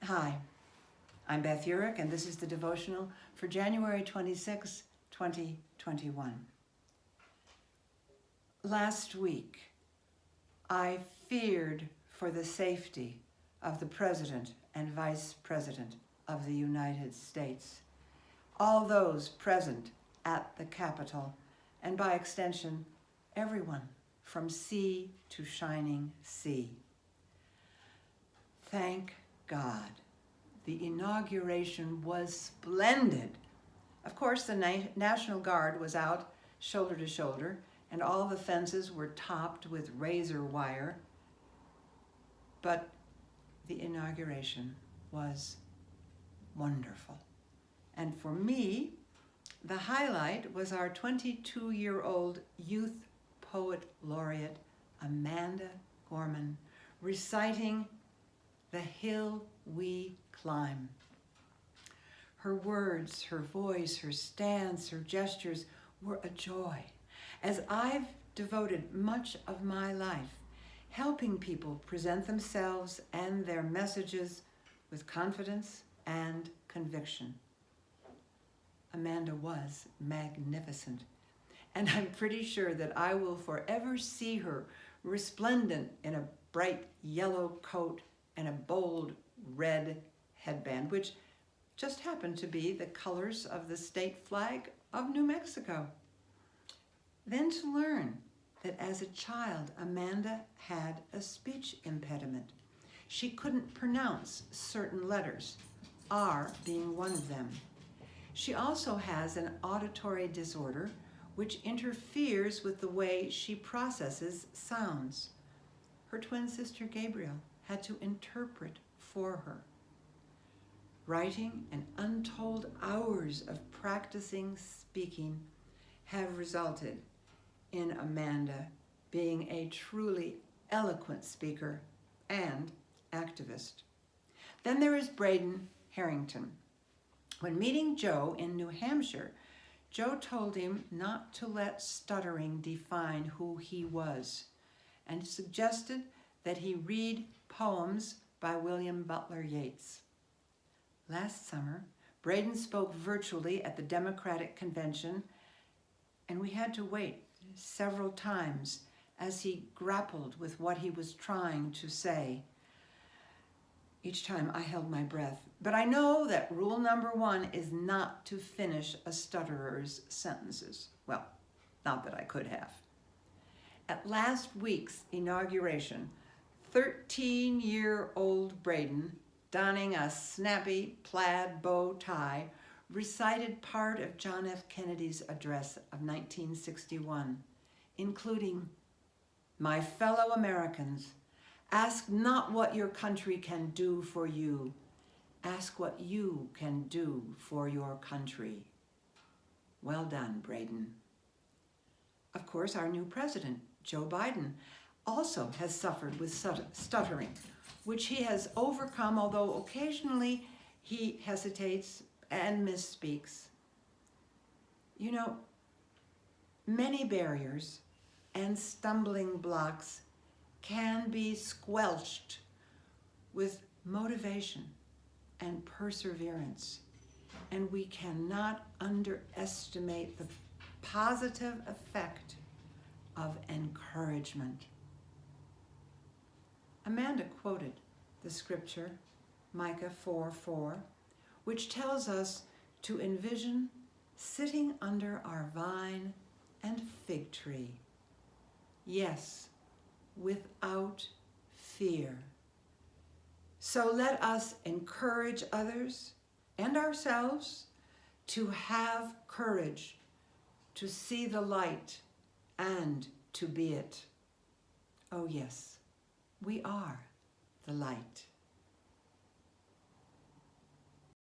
Hi, I'm Beth Urech, and this is the devotional for January 26, 2021. Last week, I feared for the safety of the President and Vice President of the United States, all those present at the Capitol, and by extension, everyone from sea to shining sea. Thank God. The inauguration was splendid. Of course, the National Guard was out shoulder to shoulder, and all the fences were topped with razor wire. But the inauguration was wonderful. And for me, the highlight was our 22-year-old youth poet laureate, Amanda Gorman, reciting "The Hill We Climb." Her words, her voice, her stance, her gestures were a joy, as I've devoted much of my life helping people present themselves and their messages with confidence and conviction. Amanda was magnificent, and I'm pretty sure that I will forever see her resplendent in a bright yellow coat and a bold red headband, which just happened to be the colors of the state flag of New Mexico. Then to learn that as a child, Amanda had a speech impediment. She couldn't pronounce certain letters, R being one of them. She also has an auditory disorder which interferes with the way she processes sounds. Her twin sister Gabriel had to interpret for her. Writing and untold hours of practicing speaking have resulted in Amanda being a truly eloquent speaker and activist. Then there is Braden Harrington. When meeting Joe in New Hampshire, Joe told him not to let stuttering define who he was, and suggested that he read poems by William Butler Yeats. Last summer, Braden spoke virtually at the Democratic Convention, and we had to wait several times as he grappled with what he was trying to say. Each time I held my breath, but I know that rule number 1 is not to finish a stutterer's sentences. Well, not that I could have. At last week's inauguration, 13-year-old Braden, donning a snappy plaid bow tie, recited part of John F. Kennedy's address of 1961, including, "My fellow Americans, ask not what your country can do for you. Ask what you can do for your country." Well done, Braden. Of course, our new president, Joe Biden, also has suffered with stuttering, which he has overcome, although occasionally he hesitates and misspeaks. You know, many barriers and stumbling blocks can be squelched with motivation and perseverance, and we cannot underestimate the positive effect of encouragement. Amanda quoted the scripture, Micah 4:4, which tells us to envision sitting under our vine and fig tree. Yes, without fear. So let us encourage others and ourselves to have courage, to see the light and to be it. Oh yes, we are the light.